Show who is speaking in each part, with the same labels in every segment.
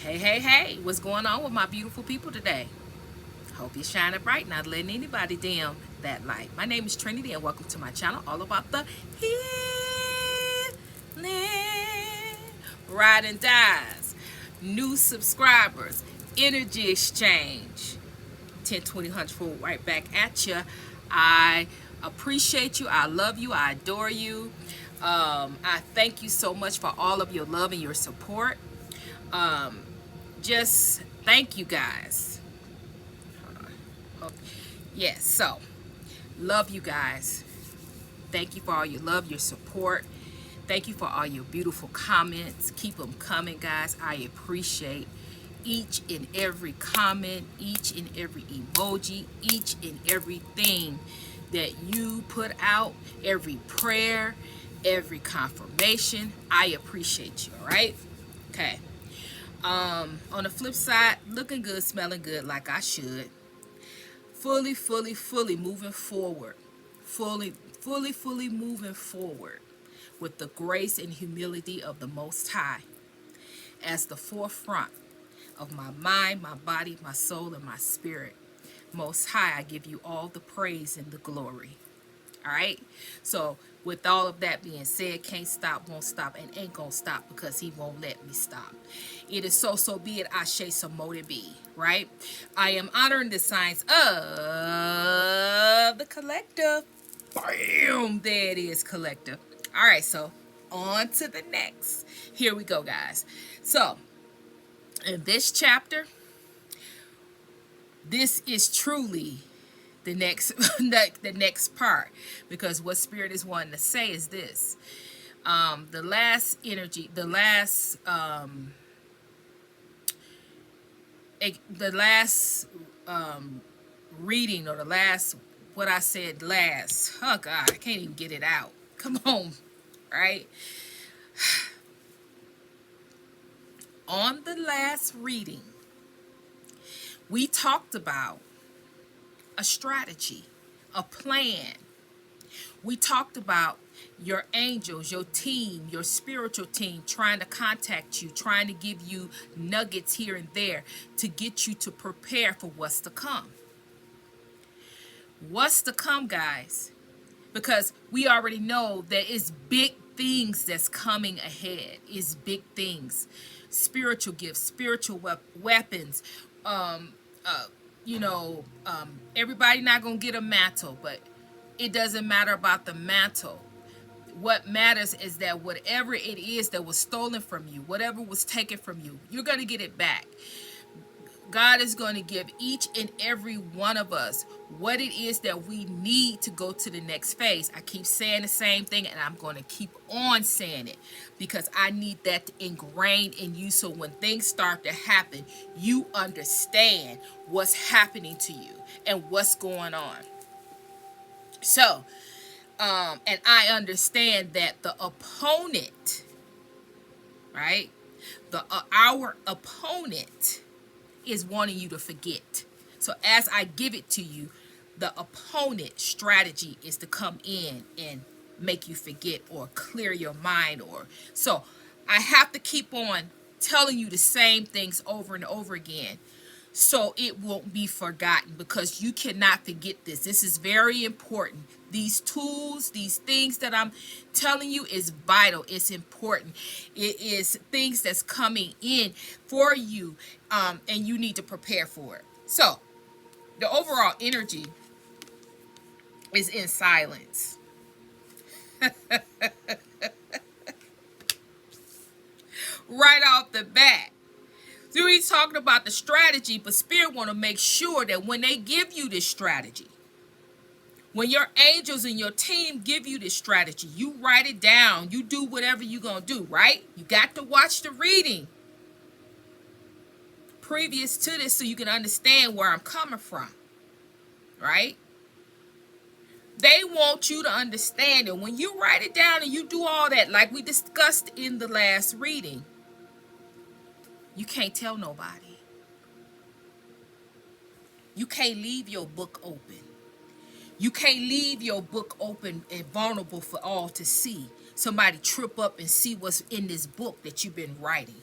Speaker 1: Hey, what's going on with my beautiful people today? Hope you're shining bright, not letting anybody dim that light. My name is Trinity, and welcome to my channel, all about the healing, ride and dies, new subscribers, energy exchange, 10, 20, 100 full right back at you. I appreciate you. I love you. I adore you. I thank you so much for all of your love and your support. Um, just thank you guys. Hold on. Oh, yes, so love you guys. Thank you for all your love, your support. Thank you for all your beautiful comments. Keep them coming, guys. I appreciate each and every comment, each and every emoji, each and everything that you put out, every prayer, every confirmation. I appreciate you, all right? Okay. On the flip side, looking good, smelling good like I should. Fully moving forward. Fully moving forward with the grace and humility of the Most High as the forefront of my mind, my body, my soul, and my spirit. Most High, I give you all the praise and the glory. All right. So with all of that being said, can't stop, won't stop, and ain't gonna stop because he won't let me stop. It is so be it. Ashe Samote be. Right. I am honoring the signs of the collective. Bam! There it is, collective. All right. So on to the next. Here we go, guys. So in this chapter, this is truly the next the next part, because what spirit is wanting to say is this. The last energy, the last reading, or the last, what I said last, oh god, I can't even get it out. Come on. Right, on the last reading we talked about a strategy, a plan. We talked about your angels, your team, your spiritual team trying to contact you, trying to give you nuggets here and there to get you to prepare for what's to come. What's to come, guys? Because we already know that it's big things that's coming ahead. It's big things. Spiritual gifts, spiritual weapons. Um, everybody not going to get a mantle, but it doesn't matter about the mantle. What matters is that whatever it is that was stolen from you, whatever was taken from you, you're going to get it back. God is going to give each and every one of us what it is that we need to go to the next phase. I keep saying the same thing, and I'm going to keep on saying it because I need that ingrained in you, so when things start to happen, you understand what's happening to you and what's going on. So, and I understand that the opponent, right? Our opponent is wanting you to forget. So as I give it to you, the opponent strategy is to come in and make you forget or clear your mind. Or so I have to keep on telling you the same things over and over again so it won't be forgotten, because you cannot forget this. This is very important. These tools, these things that I'm telling you is vital. It's important. It is things that's coming in for you, and you need to prepare for it. So the overall energy is in silence. Right off the bat. So he's talking about the strategy, but Spirit want to make sure that when they give you this strategy, when your angels and your team give you this strategy, you write it down. You do whatever you're going to do, right? You got to watch the reading previous to this so you can understand where I'm coming from, right? They want you to understand it. When you write it down and you do all that, like we discussed in the last reading, you can't tell nobody. You can't leave your book open. You can't leave your book open and vulnerable for all to see. Somebody trip up and see what's in this book that you've been writing.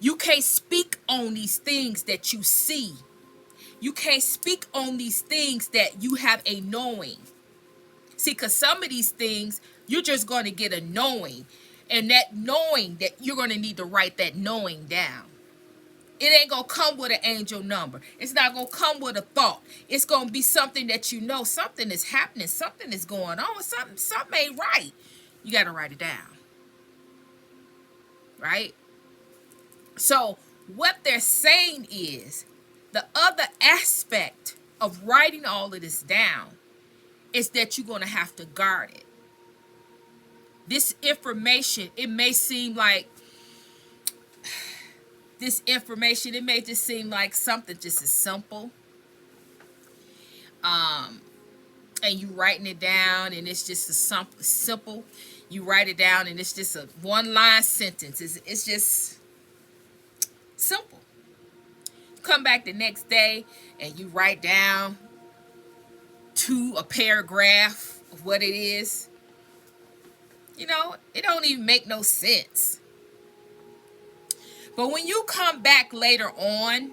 Speaker 1: You can't speak on these things that you see. You can't speak on these things that you have a knowing. See, because some of these things, you're just going to get a knowing. And that knowing, that you're going to need to write that knowing down. It ain't going to come with an angel number. It's not going to come with a thought. It's going to be something that you know. Something is happening. Something is going on. Something ain't right. You got to write it down. Right? So what they're saying is, the other aspect of writing all of this down is that you're going to have to guard it. This information, it may seem like it may just seem like something just as simple. And you writing it down and it's just a simple. You write it down and it's just a one-line sentence. It's just simple. Come back the next day and you write down a paragraph of what it is. You know, it don't even make no sense. But when you come back later on,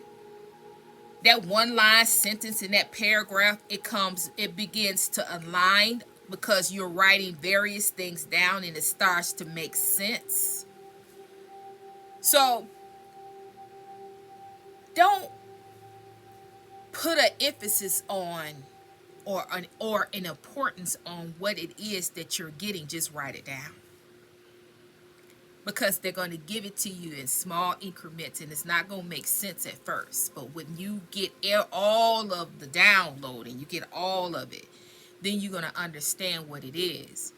Speaker 1: that one line sentence in that paragraph, it begins to align because you're writing various things down and it starts to make sense. So don't put an emphasis on or an importance on what it is that you're getting. Just write it down. Because they're going to give it to you in small increments and it's not going to make sense at first. But when you get all of the download and you get all of it, then you're going to understand what it is.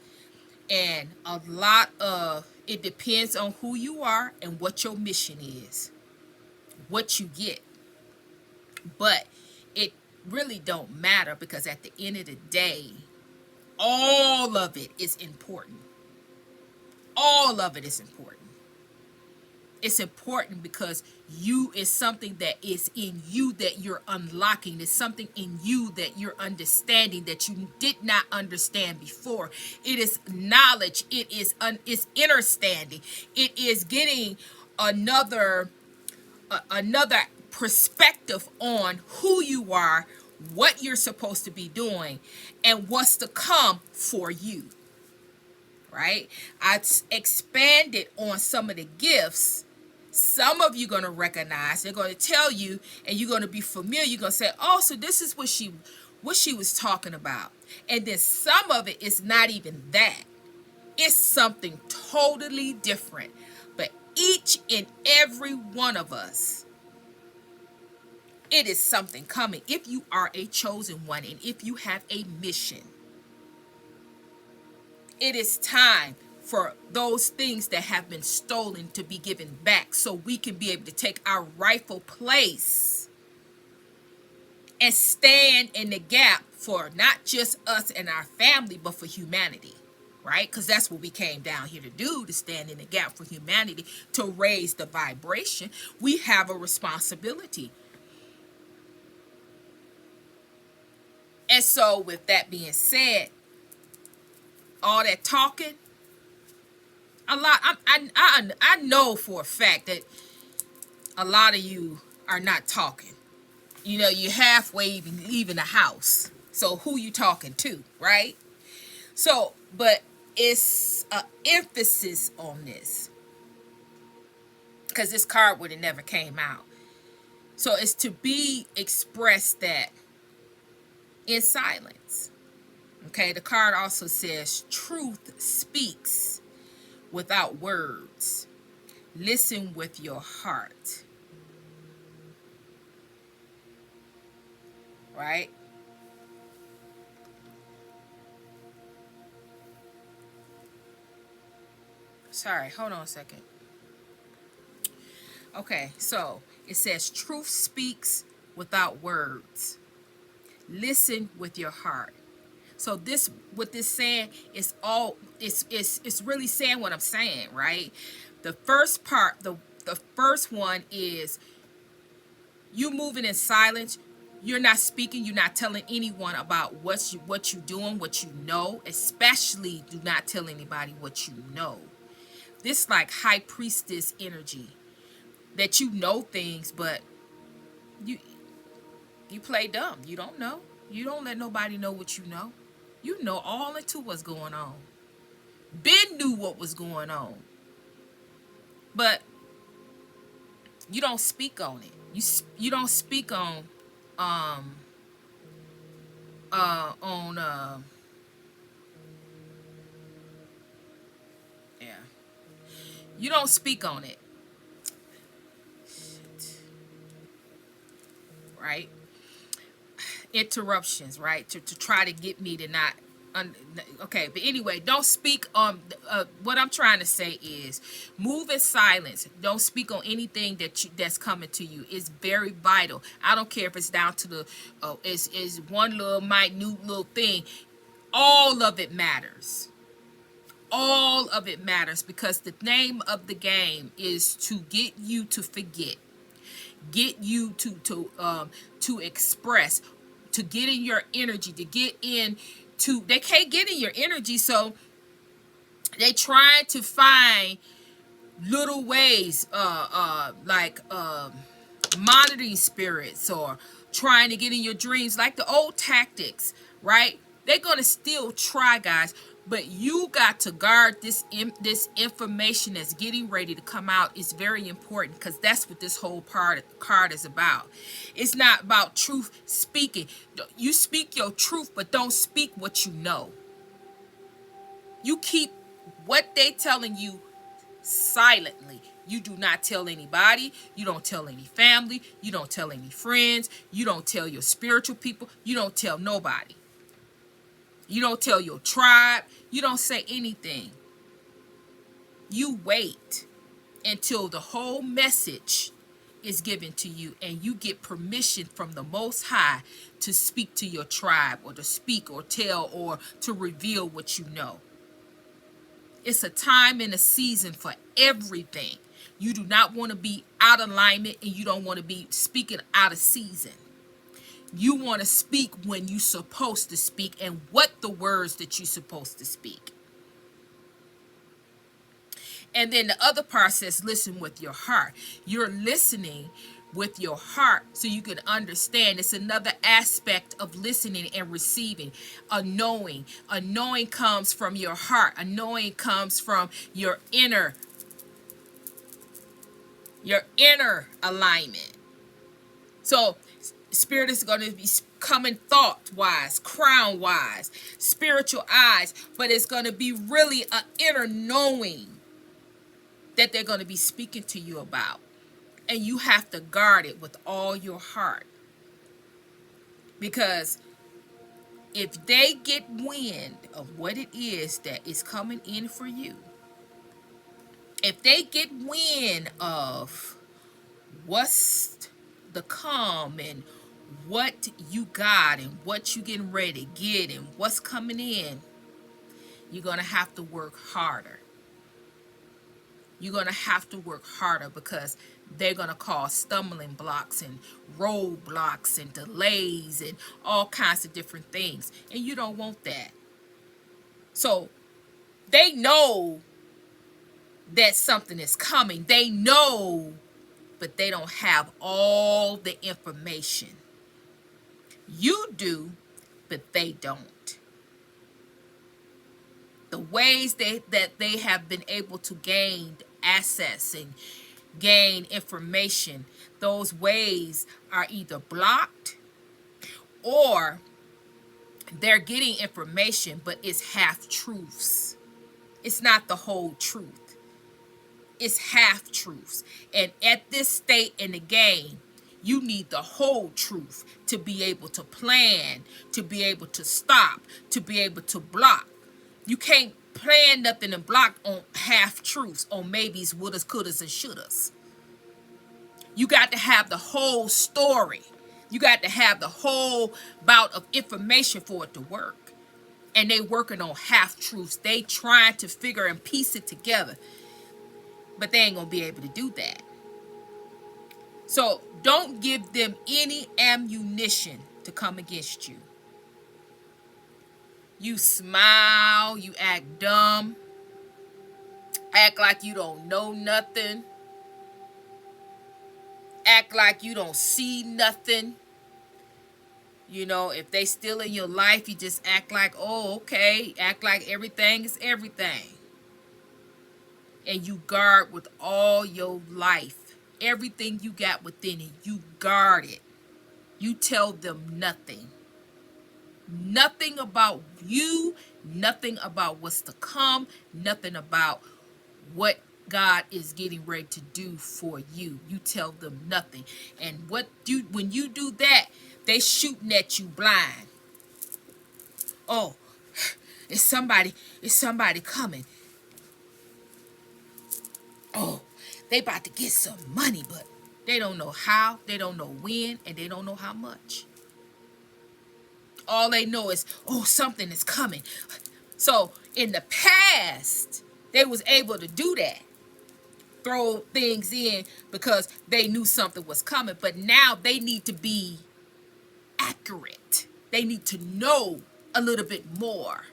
Speaker 1: And a lot of it depends on who you are and what your mission is, what you get. But it really don't matter, because at the end of the day, all of it is important. All of it is important. It's important because you is something that is in you that you're unlocking. It's something in you that you're understanding that you did not understand before. It is knowledge. It is it's understanding. It is getting another perspective on who you are, what you're supposed to be doing, and what's to come for you. Right? I expanded on some of the gifts. Some of you going to recognize. They're going to tell you, and you're going to be familiar. You're going to say, oh, so this is what she was talking about. And then some of it is not even that. It's something totally different. But each and every one of us, it is something coming. If you are a chosen one and if you have a mission, it is time for those things that have been stolen to be given back so we can be able to take our rightful place and stand in the gap for not just us and our family, but for humanity, right? Because that's what we came down here to do, to stand in the gap for humanity, to raise the vibration. We have a responsibility. And so with that being said, all that talking, I know for a fact that a lot of you are not talking. You know, you're halfway even leaving the house. So who you talking to, right? So, but it's an emphasis on this, because this card would have never came out. So it's to be expressed that in silence. Okay, the card also says truth speaks without words. Listen with your heart. Right? Sorry, hold on a second. Okay, so it says truth speaks without words. Listen with your heart. So what this saying is it's really saying what I'm saying, right? The first part, the first one is you moving in silence. You're not speaking. You're not telling anyone about what you're doing, what you know. Especially do not tell anybody what you know. This like high priestess energy. that you know things, but you you play dumb. You don't know. You don't let nobody know what you know. You know all into what's going on. Ben knew what was going on, but you don't speak on it. You don't speak um on yeah. You don't speak on it, right? Interruptions, right? To try to get me to not. Okay, but anyway, don't speak on. What I'm trying to say is, move in silence. Don't speak on anything that's coming to you. It's very vital. I don't care if it's down to the. Is one little minute little thing. All of it matters. All of it matters because the name of the game is to get you to forget, get you to express, to get in your energy, to get in to. They can't get in your energy, so they trying to find little ways, like monitoring spirits or trying to get in your dreams, like the old tactics, right? They're gonna still try, guys, but you got to guard this information that's getting ready to come out. Is very important because that's what this whole card is about. It's not about truth speaking. You speak your truth, but don't speak what you know. You keep what they telling you silently. You do not tell anybody. You don't tell any family. You don't tell any friends. You don't tell your spiritual people. You don't tell nobody. You don't tell your tribe. You don't say anything. You wait until the whole message is given to you and you get permission from the Most High to speak to your tribe or to speak or tell or to reveal what you know. It's a time and a season for everything. You do not want to be out of alignment and you don't want to be speaking out of season. You want to speak when you're supposed to speak and what the words that you're supposed to speak. And then the other part says listen with your heart. You're listening with your heart so you can understand. It's another aspect of listening and receiving. A knowing comes from your heart. A knowing comes from your inner alignment. So spirit is going to be coming thought wise, crown wise, spiritual eyes, but it's going to be really an inner knowing that they're going to be speaking to you about. And you have to guard it with all your heart. Because if they get wind of what it is that is coming in for you, if they get wind of what's the come and what you got and what you getting ready to get and what's coming in, you're going to have to work harder. You're going to have to work harder because they're going to cause stumbling blocks and roadblocks and delays and all kinds of different things. And you don't want that. So they know that something is coming. They know, but they don't have all the information. You do, but they don't. The ways that they have been able to gain access and gain information, those ways are either blocked or they're getting information, but it's half truths. It's not the whole truth. It's half truths. And at this state in the game, you need the whole truth to be able to plan, to be able to stop, to be able to block. You can't plan nothing and block on half truths, on maybes, wouldas, couldas, and shouldas. You got to have the whole story. You got to have the whole bout of information for it to work. And they working on half truths. They trying to figure and piece it together. But they ain't going to be able to do that. So don't give them any ammunition to come against you. You smile, you act dumb, act like you don't know nothing. act like you don't see nothing. You know, if they still in your life, you just act like, oh, okay. Act like everything is everything. And you guard with all your life. Everything you got within it, you guard it. You tell them nothing. Nothing about you, nothing about what's to come, nothing about what God is getting ready to do for you. You tell them nothing. And when you do that, they shooting at you blind. Oh, it's somebody coming. Oh, they about to get some money, but they don't know how, they don't know when, and they don't know how much. All they know is, oh, something is coming. So in the past, they was able to do that. Throw things in because they knew something was coming. But now they need to be accurate. They need to know a little bit more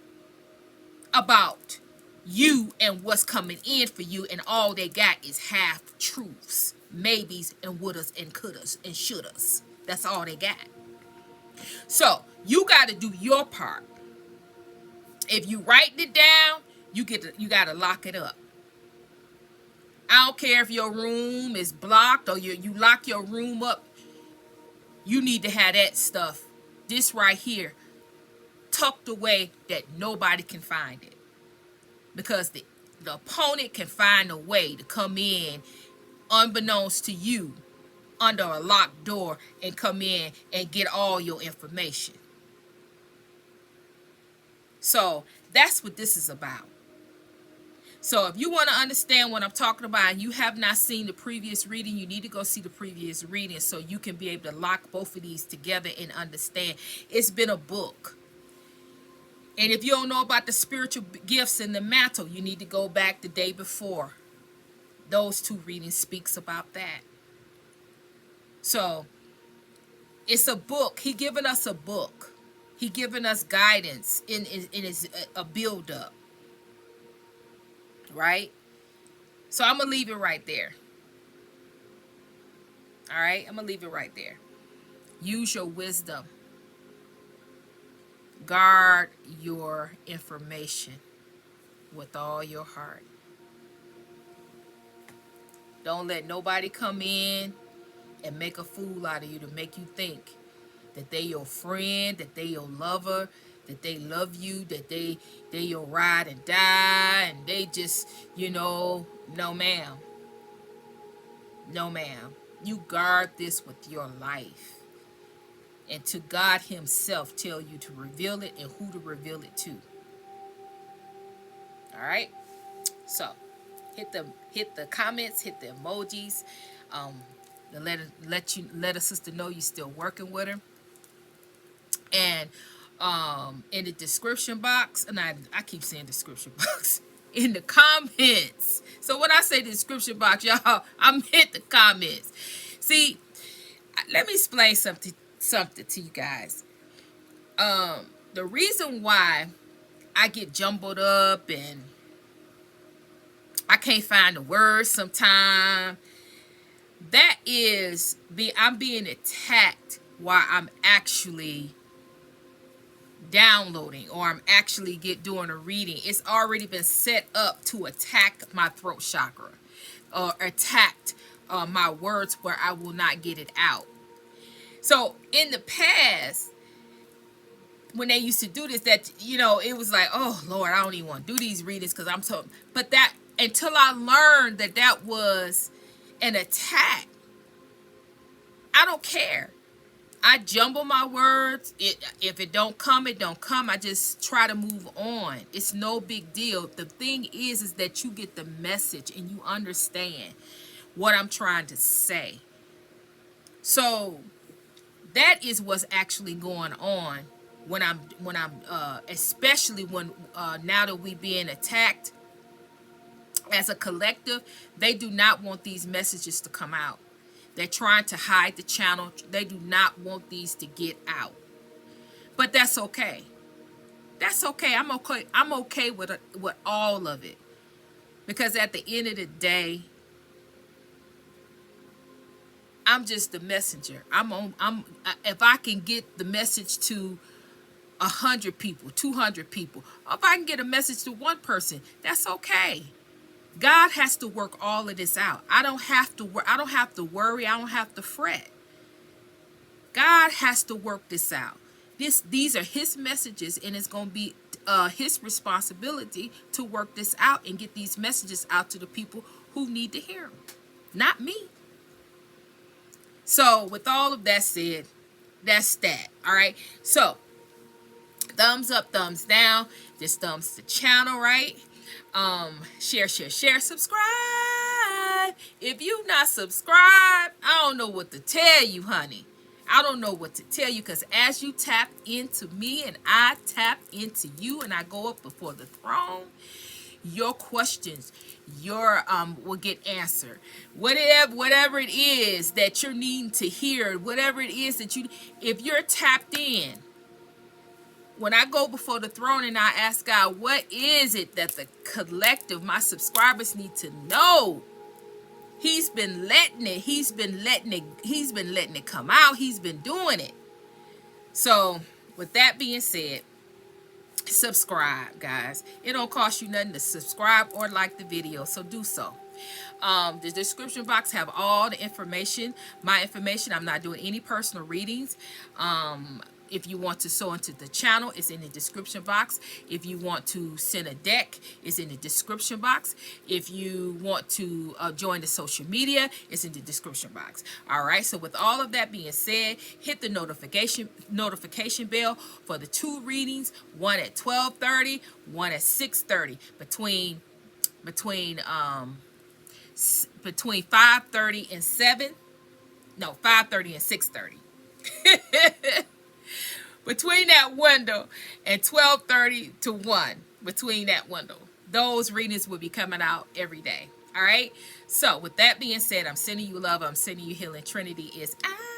Speaker 1: about you and what's coming in for you. And all they got is half truths, maybes and wouldas and couldas and shouldas. That's all they got. So you got to do your part. If you write it down, you got to lock it up. I don't care if your room is blocked or you lock your room up. You need to have that stuff, this right here, tucked away that nobody can find it. Because the opponent can find a way to come in unbeknownst to you under a locked door and come in and get all your information. So that's what this is about. So if you want to understand what I'm talking about and you have not seen the previous reading, you need to go see the previous reading so you can be able to lock both of these together and understand. It's been a book. And if you don't know about the spiritual gifts and the mantle, you need to go back the day before. Those two readings speaks about that. So it's a book. He given us a book. He given us guidance in his a build up. Right? So I'm going to leave it right there. All right? I'm going to leave it right there. Use your wisdom. Guard your information with all your heart. Don't let nobody come in and make a fool out of you to make you think that they your friend, that they your lover, that they love you, that they your ride and die, and they just, no ma'am. No ma'am. You guard this with your life. And to God himself tell you to reveal it and who to reveal it to. All right? So, hit the comments, hit the emojis. To let a sister know you're still working with her. And in the description box, and I keep saying description box, in the comments. So when I say the description box, y'all, I'm hit the comments. See, let me explain something to you guys. The reason why I get jumbled up and I can't find the words sometimes, that is I'm being attacked while I'm actually downloading, or I'm actually doing a reading. It's already been set up to attack my throat chakra, or attacked my words where I will not get it out. So in the past, when they used to do this, that it was like, oh Lord, I don't even want to do these readings because I'm so. But that, until I learned that was an attack, I don't care. I jumble my words. If it don't come, it don't come. I just try to move on. It's no big deal. The thing is that you get the message and you understand what I'm trying to say. So that is what's actually going on when I'm especially when now that we being attacked as a collective. They do not want these messages to come out. They're trying to hide the channel. They do not want these to get out. But that's okay. That's okay. I'm okay. I'm okay with all of it. Because at the end of the day, I'm just the messenger. If I can get the message to 100 people, 200 people, if I can get a message to one person, that's okay. God has to work all of this out. I don't have to I don't have to worry. I don't have to fret. God has to work this out. These are his messages, and it's going to be his responsibility to work this out and get these messages out to the people who need to hear them, not me. So with all of that said, that's that. All right. So thumbs up, thumbs down, just thumbs the channel, right? Share, subscribe. If you not subscribed, I don't know what to tell you, honey. I don't know what to tell you, because as you tap into me and I tap into you and I go up before the throne, your questions, your will get answered. Whatever it is that you're needing to hear, whatever it is that if you're tapped in, when I go before the throne and I ask God, what is it that the collective, my subscribers, need to know? He's been letting it come out. He's been doing it. So with that being said, subscribe, guys. It don't cost you nothing to subscribe or like the video, so do so. The description box have all the information, my information. I'm not doing any personal readings. If you want to sew into the channel, it's in the description box. If you want to send a deck, it's in the description box. If you want to join the social media, it's in the description box. All right. So with all of that being said, hit the notification bell for the 2 readings, one at 12:30, one at 6:30, between 5:30 and 7. No, 5:30 and 6:30. Between that window and 12:30 to 1, between that window, those readings will be coming out every day. All right. So with that being said, I'm sending you love. I'm sending you healing. Trinity is out.